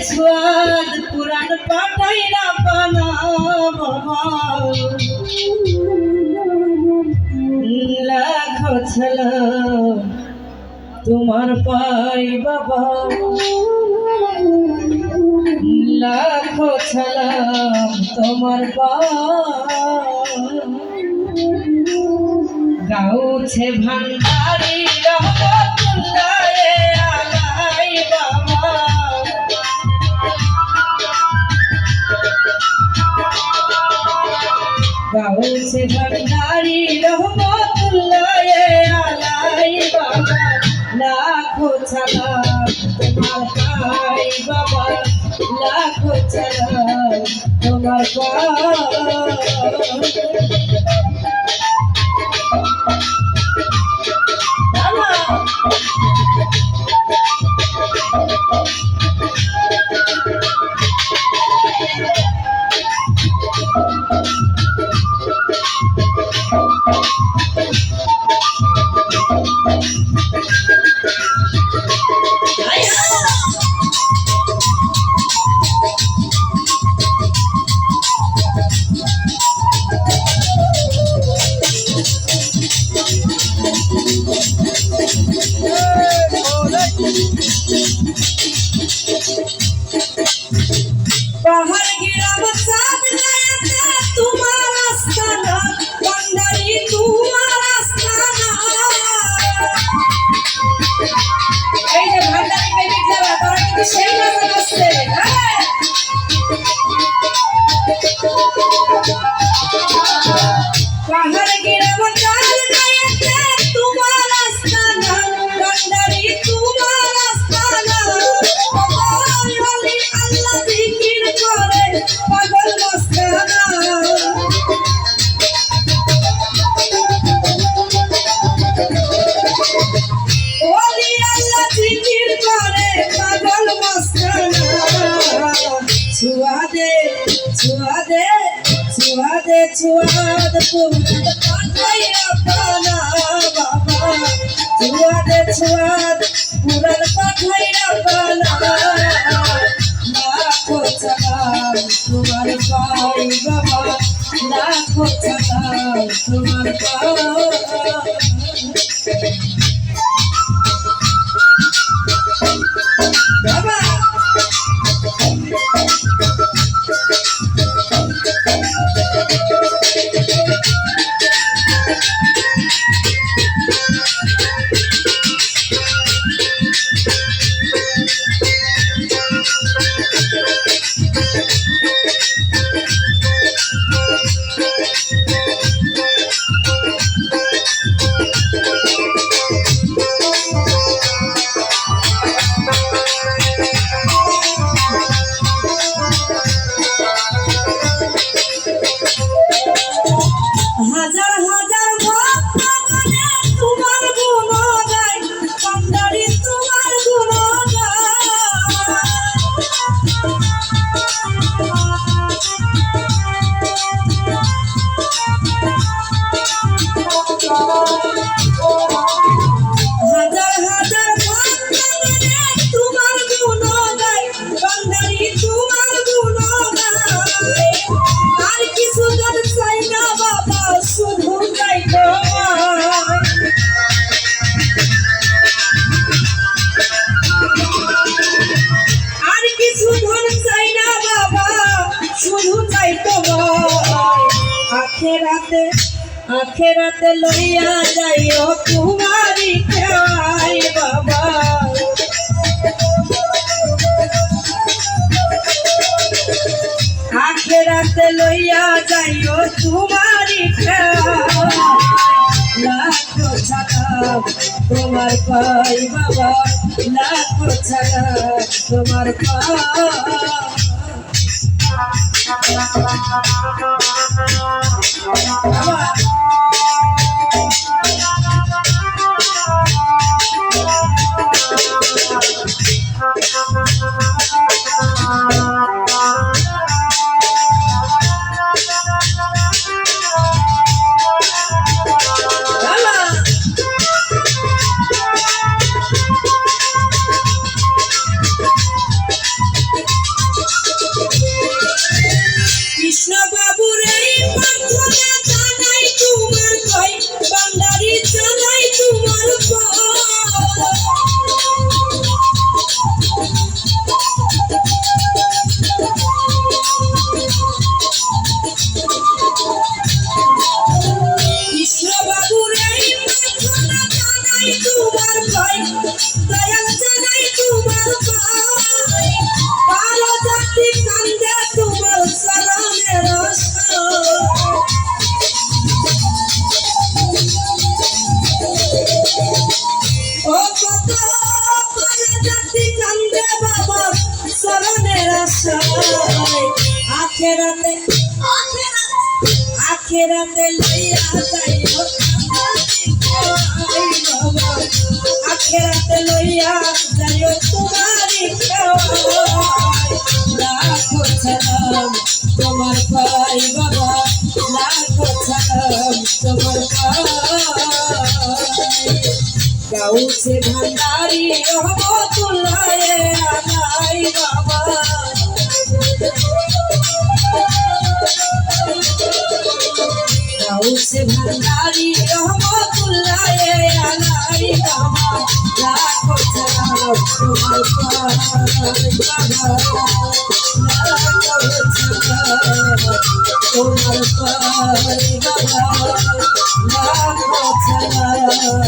स्वाद पुराण पाठाइला पाना बाबा लाखो छला तुम्हार पाई बाबा लाखो छला तुम्हार पाई गाँव छे भंडारी रहमतुल्लाहे आलाई बाबा गाँव छे भंडारी रहमतुल्लाहे आलाई बाबा लाखो छला तुम्हार पाई बाबा लाखो छला तुम्हार पाई पहाड़ गिराव साथ नयते तुम्हारा स्थाना बंदरी तुम्हारा स्थाना এই যে ভান্ডারি প্রেমিক যারা তারা কিন্তু সেই ভাষা বলছে पहाड़ गिराव साथ नयते तुम्हारा स्थाना बंदरी तुम्हारा स्थाना पागल मस्ताना ओली अल्लाह जिकिर करे पागल मस्ताना छुआ दे छुआ दे छुआ दे छुआ दे पुराण पाठाइला पाना बाबा छुआ दे पुराण पाठाइला पाना लाखो छला तुम्हार पाई बाबा लाखो छला तुम्हार पाई बाबा हजार हजार भक्त बने तुम्हार गुण गाय बंदरी तुम्हार गुण हजार हजार भक्त बने तुम्हार गुण गाय बंदरी तुम्हार गुण गाय আর কিছু জন চাই না বাবা শুধু চাই আর কিছু ধন চাই না বাবা শুধু চাই তোমায় আখেরাতে লইয়া যাইও তোমারই খাই বাবা आखिरते लइया जाइयो तुम्हारी लाखो छला तुम्हार पाई बाबा लाखो छला तुम्हार पाई আখেরাতে লইয়া যাইও বাবা, আখেরাতে লইয়া যাইও তোমারি লাখো সালাম তোমার পাই বাবা, লাখো সালাম তোমার পাই। গাউছে ভান্ডারি রহমতুল্লাহ আলাই বাবা, গাউছে ভান্ডারি রহমতুল্লাহ আলাই বাবা, লাখো সালাম তোমার পাই বাবা, লাখো সালাম তোমার পাই বাবা, লাখো সালাম।